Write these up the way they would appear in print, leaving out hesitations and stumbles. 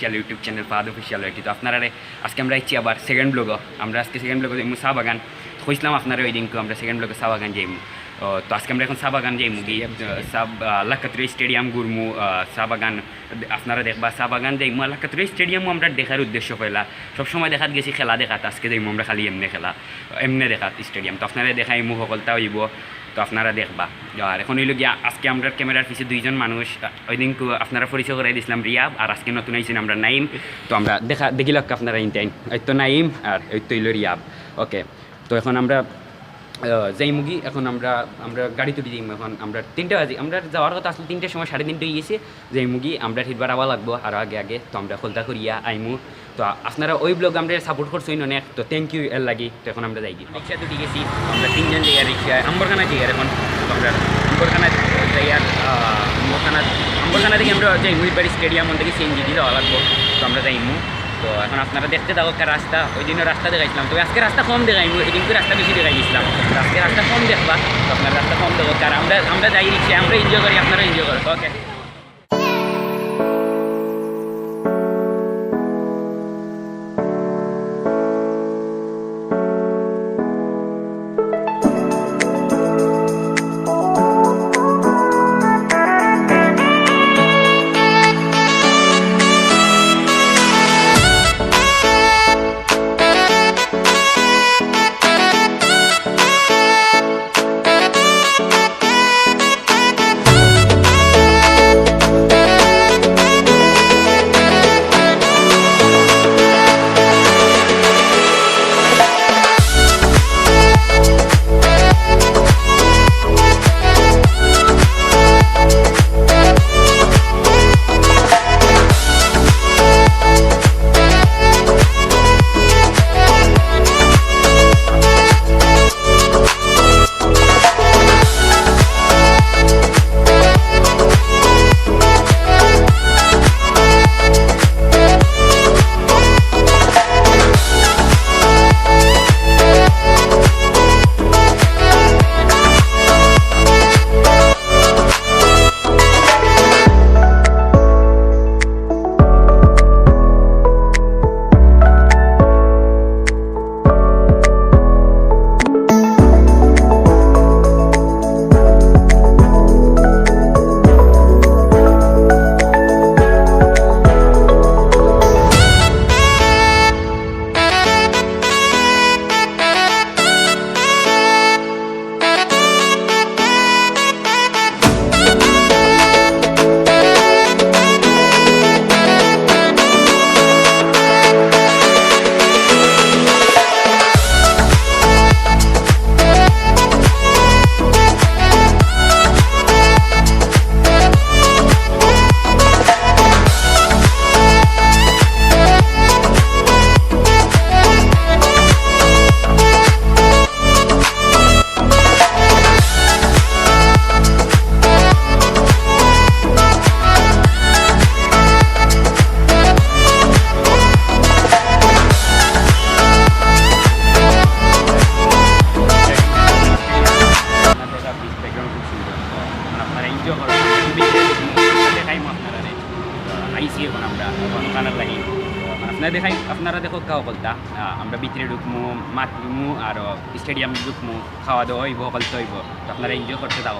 Official YouTube channel Fahad official IT. তো আপনারা আজকে আমরা আইছি আবার সেকেন্ড ব্লগও। আমরা আজকে সেকেন্ড ব্লগে যাইমু চা বাগান। কইছিলাম আপনারা ওই দিনকে আমরা সেকেন্ড ব্লগে চা বাগান যাইমু। তো আজকে আমরা এখন চা বাগান যাইমু গিয়ে লাক্কাতুরা স্টেডিয়াম ঘুরমু। চা বাগান আপনারা দেখবা, চা বাগান যাইমু। লাক্কাতুরা স্টেডিয়ামও আমরা দেখার উদ্দেশ্য পয়লা সবসময় দেখাত গেছি খেলা দেখাত, আজকে যাইমু আমরা খালি এমনি খেলা এমনি দেখাত স্টেডিয়াম। তো আপনারা দেখাইমু সকলটা হইব, তো আপনারা দেখবা। আর এখন হইল গিয়া আজকে আমরা ক্যামেরার পিছিয়ে দুইজন মানুষ। ওই দিন আপনারা পরিচয় করাই দিয়েছিলাম রিয়াব, আর আজকে নতুন আইছেন আমরা নাইম। তো আমরা দেখিল আপনারা ইনটাইন এই তো নাইম আর এই তো হইল রিয়াব। ওকে, তো এখন আমরা যাইমুগি। এখন আমরা গাড়ি তুলি যাইমু। এখন আমরা 3টা বাজে, আমরা যাওয়ার কথা আসলে 3টার সময় 3:30 হয়ে গেছে। যাইমুগি আমরা ঠিকবার আবার লাগবো আরও আগে। তো আমরা খোলতা করিয়া আইমু। তো আপনারা ওই ব্লগ আমরা সাপোর্ট করছেন অনেক, তো থ্যাংক ইউ এর লাগি। তো এখন আমরা যাই রিক্সা তুলি গেছি, আমরা 3জন যাই রিক্সায় আম্বরখানা যাই। এখন আমরা আম্বরখানা যাই, আর আম্বরখানা থেকে আমরা যাই মুইবাড়ি স্টেডিয়াম থেকে সিএনজি দিয়ে যাওয়া লাগবো। তো আমরা যাইমু। তো এখন আপনারা দেখতে থাকো রাস্তা। ওই দিনও রাস্তা দেখাইছিলাম, তবে আজকে রাস্তা কম দেখাইমু। এই দিনকে রাস্তা বেশি দেখাইছিলাম, আজকে রাস্তা কম দেখবা। তো আপনার রাস্তা কম দেখো, কারণ আমরা যাই রিক্সায়, আমরা এনজয় করি, আপনারা এনজয় করো। ওকে, আপনারা দেখো খাওয়া বলতা আমরা ভিতরে ঢুকমু, মাঠ ঢুকমু, আর স্টেডিয়াম ঢুকমু, খাওয়া দাওয়া হইব, বলতে হইব। তো আপনারা এনজয় করতে যাও।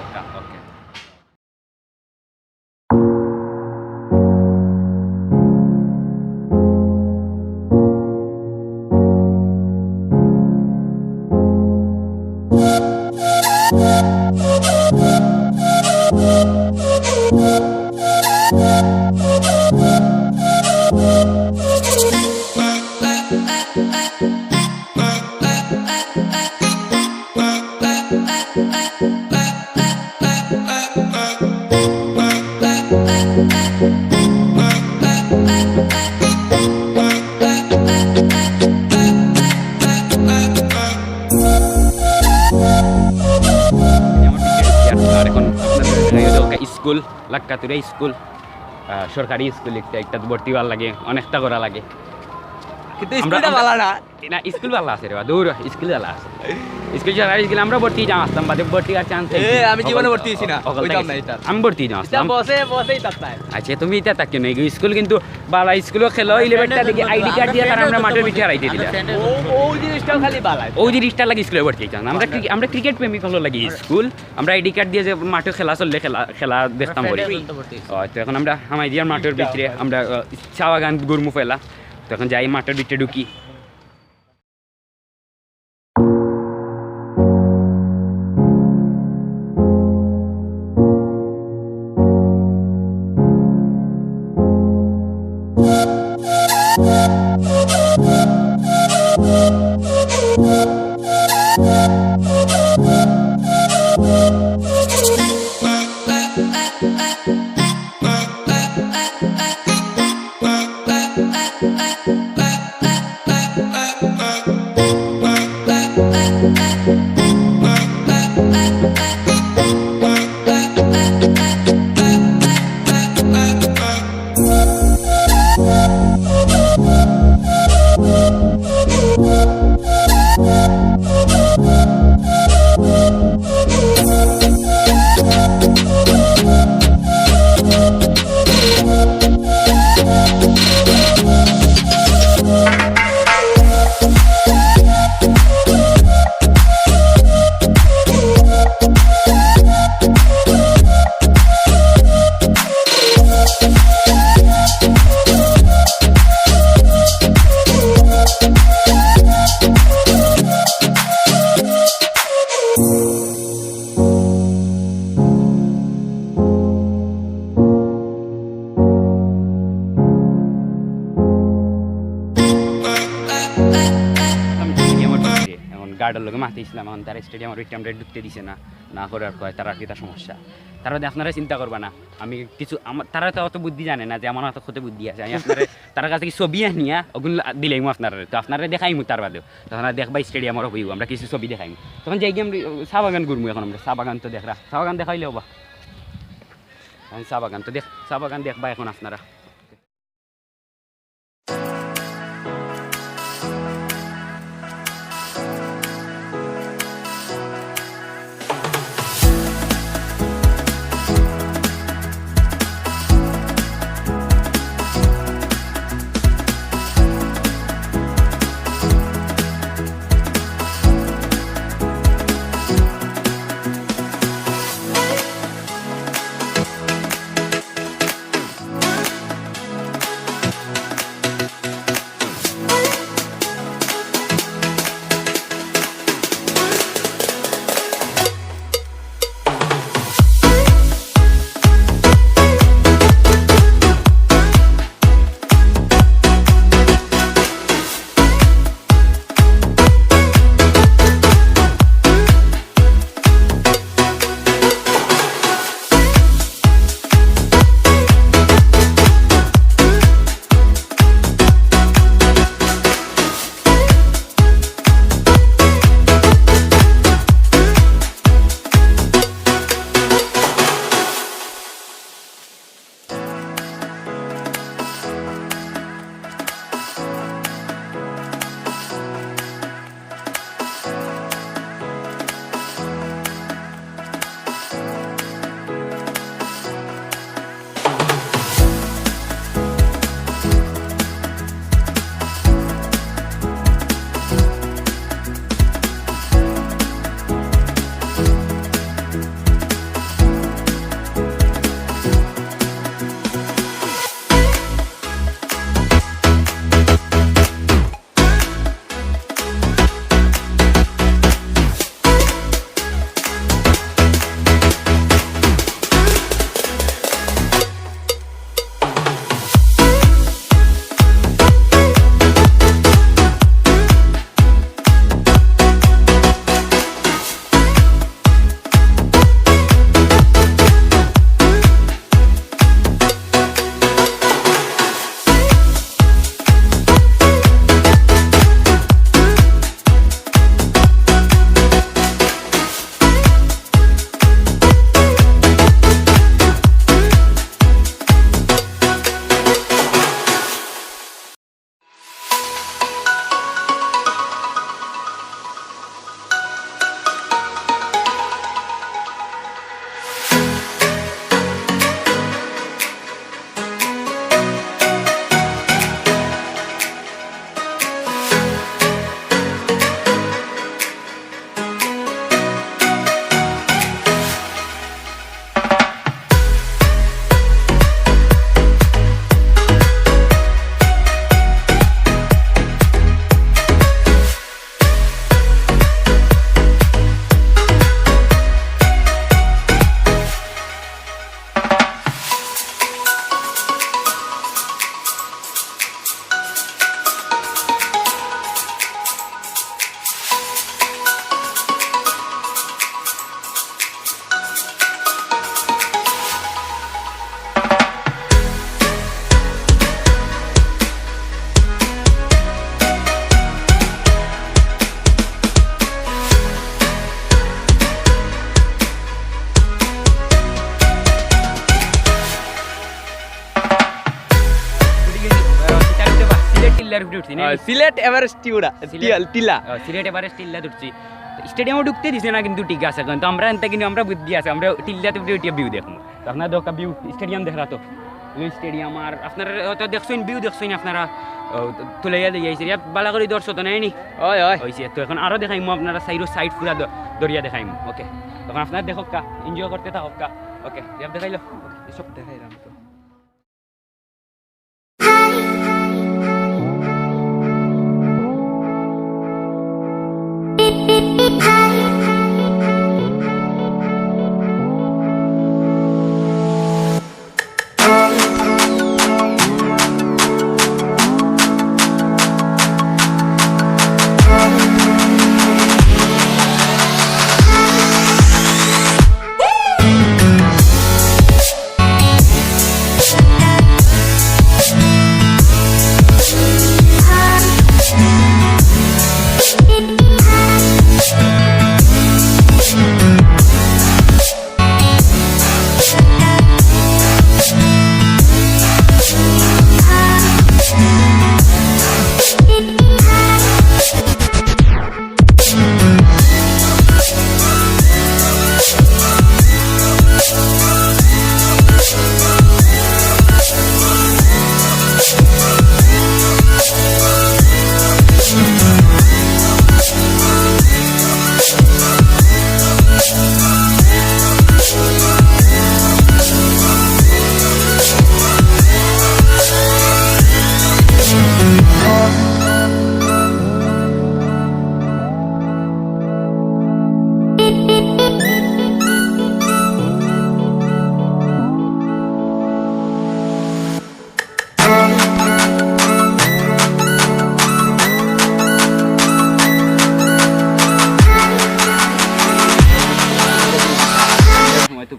ওকে, স্কুল লাক্কাতুরা স্কুল, সরকারি স্কুল। একটা ভর্তি হওয়ার লাগে, অনেকটা করা লাগে। কিন্তু স্কুলটা ভালো না না স্কুল ভালো আছে রে দূর স্কুল ভালো আছে স্কুল সরকারি স্কুল আমরা ভর্তি যাম আসতাম বাদে ভর্তি আর চান্স আমি জীবনে ভর্তি হইছি না ওইটাম না এটা আমি ভর্তি যাম আসতাম বসেই তাই আচ্ছা তুমি এটা তাকে নই স্কুল কিন্তু বালা স্কুলও খেলো 11টা দিকে আইডি কার্ড দিয়ে তারা আমরা মাঠের ভিতরে রাইতে দিলা ওই জিনিসটাও খালি বালা ওই জিনিসটা লাগে স্কুলে ভর্তি যাম আমরা ক্রিকেট প্রেমিক হলো লাগি স্কুল আমরা আইডি কার্ড দিয়ে যে মাঠে খেলা চললে খেলা দেখতাম করি তো এখন আমরা হামাই দিয়ার মাঠের ভিতরে আমরা চা বাগান গুরমু ফেলা তখন যাই মাঠের ভিতরে ঢুকি গার্ডের লোকে মাঠে ইসলাম এখন তারা স্টেডিয়ামের ওই টাইমটা ঢুকতে দিছে না করার কয় তারা কি তার সমস্যা তারা আপনারা চিন্তা করবা না আমি কিছু আমার তারা তো অত বুদ্ধি জানে না যে আমার হাতে ক্ষতি বুদ্ধি আছে আমি আপনারা তার কাছে কি ছবি আনিয়া ওগুলো দিলেইমু আপনারা তো আপনারা দেখাইমু তার বাদেও তখন দেখবা স্টেডিয়ামের হইব আমরা কিছু ছবি দেখাইমু তখন যাই গিয়ে চা বাগান ঘুরমু এখন আমরা চা বাগান তো দেখরা চা বাগান দেখাইলেও বা চা বাগান তো চা বাগান দেখবা এখন আপনারা টিল্লার উপরে উঠছি না সিলেট এভারেস্ট টিলা সিলেট এভারেস্ট টিল্লা উঠছি স্টেডিয়ামে ঢুকতে দিছে না কিন্তু ঠিক আছে কিন্তু আমরা এনতে কিন্তু আমরা বুদ্ধি আছে আমরা টিল্লাতে উপরে উঠিয়ে ভিউ দেখবো তো আপনার দোকা ভিউ স্টেডিয়াম দেখরা তো ওই স্টেডিয়াম আর আপনারা হয়তো দেখছেন ভিউ দেখছেন আপনারা তুলাইয়া দিয়ে আইছে রিয়াব বালা করে দর্শক তো নাই নি ওই ওই হইছে তো এখন আরো দেখাইমু আপনারা সাইড পুরা দরিয়া দেখাইমু ওকে তখন আপনারা দেখক কা এনজয় করতে থাকক কা ওকে রিয়াব দেখাইলো সব দেখাইলাম তো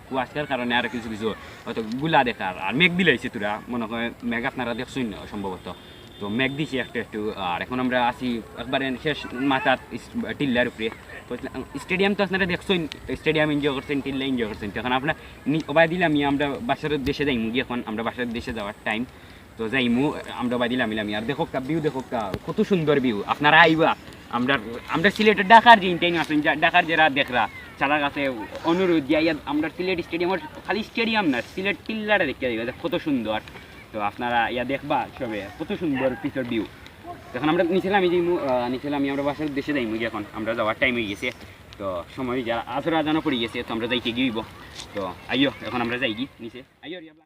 কুয়াশার কারণে আর কিছু কিছু হয়তো গুলা দেখার আর মেঘ দিলাইছে তোরা মনে হয় মেঘ আপনারা দেখছেন সম্ভবত তো মেঘ দিছে একটু আর এখন আমরা আসি একবারে শেষ মাথার টিল্লার উপরে স্টেডিয়াম তো আপনারা দেখছেন স্টেডিয়াম এনজয় করছেন টিল্লা এনজয় করছেন তো এখন আপনার ওবাই দিলাম আমরা বাসার দেশে যাইমু গিয়ে এখন আমরা বাসার দেশে যাওয়ার টাইম তো যাইমু আমরা ওবাই দিলাম আর দেখো ভিউ দেখো কত সুন্দর ভিউ আপনারা আইবা আমরা সিলেটের ঢাকার যে ইন্টাইন আছেন ঢাকার যারা দেখরা চালার কাছে অনুরোধ যে আমরা সিলেট স্টেডিয়ামের খালি স্টেডিয়াম না সিলেট টিল্লাটা দেখতে যাবে কত সুন্দর তো আপনারা ইয়া দেখবা সবে কত সুন্দর পিছর ভিউ এখন আমরা নিছিলাম আমরা বাসার দেশে যাইমু এখন আমরা যাওয়ার টাইম হয়ে গেছে তো সময় যারা আসরা জানা পড়ে গেছে তো আমরা যাইতে গিয়েব তো আইও এখন আমরা যাই গি নিচে আইও রিয়াব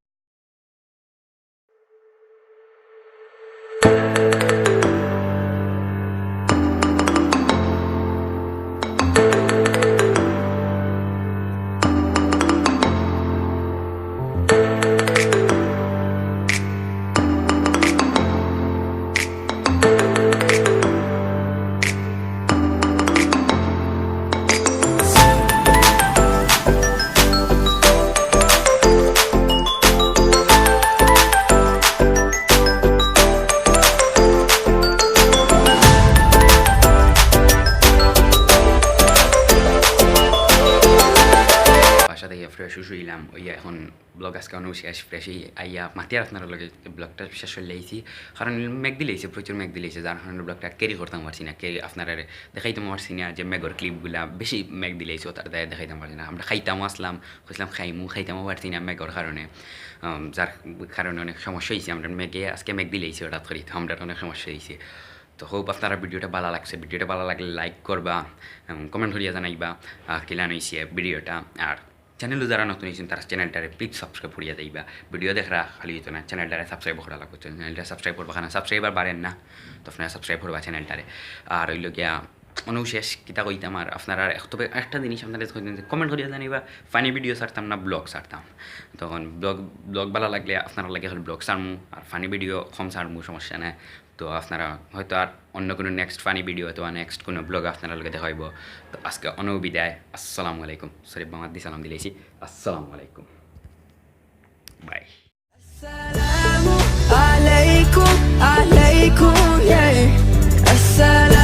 ফ্রেশ শুইলাম ওই এখন ব্লগ আজকে অনেক শেষ ফ্রেশই আইয়া মাতিয়ার আপনার লগে ব্লগটা শেষ হয়ে লাইছি কারণ মেঘ দিলেছে প্রচুর মেঘ দিলেছে যার কারণে ব্লগটা ক্যারি করতাম পারছি না আপনারা দেখাইতাম পারছি না যে মেঘর ক্লিপগুলা বেশি মেঘ দিলেছে তার দায় দেখাইতাম পারছি না আমরা খাইতামও আসলাম খুঁজলাম খাইতামও পারছি না মেঘর কারণে যার কারণে অনেক সমস্যা হয়েছে আমরা মেঘে আজকে মেঘ দিলেছে হঠাৎ করে আমরা অনেক সমস্যা হয়েছে তো হোপ আপনারা ভিডিওটা ভালো লাগছে ভিডিওটা ভালো লাগলে লাইক করবা কমেন্ট করিয়া জানাইবা কিলান হয়েছে ভিডিওটা আর চ্যানেল যারা নতুন হয়েছেন তারা চ্যানেলটারে প্লিজ সাবস্ক্রাইব করিয়া যাইবা ভিডিও দেখা খালি হতো না চ্যানেলটারে সাবস্ক্রাইব করা লাগবে চ্যানেলটা সাবস্ক্রাইব করবা কারণ সাবস্ক্রাইবার বাড়েন না তো আপনারা সাবস্ক্রাইব করবা চ্যানেলটারে আর ওই গিয়া অনুশেষ কিতা কইতাম আর আপনারা তবে একটা জিনিস আপনাদের কমেন্ট করিয়া জানিবা ফানি ভিডিও ছাড়তাম না ব্লগ ছাড়তাম তখন ব্লগ ভালো লাগলে আপনারা লাগে হল ব্লগ ছাড়মু আর ফানি ভিডিও কম ছাড়মু সমস্যা নাই তো আপনারা হয়তো আর অন্য কোনো নেক্সট ফানি ভিডিও অথবা নেক্সট কোনো ব্লগ আপনারা লগে দেখাইব তো আজকে অনুবিদায় আসসালামু আলাইকুম সরি বাংলাদেশ দি সালাম দিলেছি আসসালামু আলাইকুম by Assalamualaikum, alaikum, yeah. Assalamualaikum.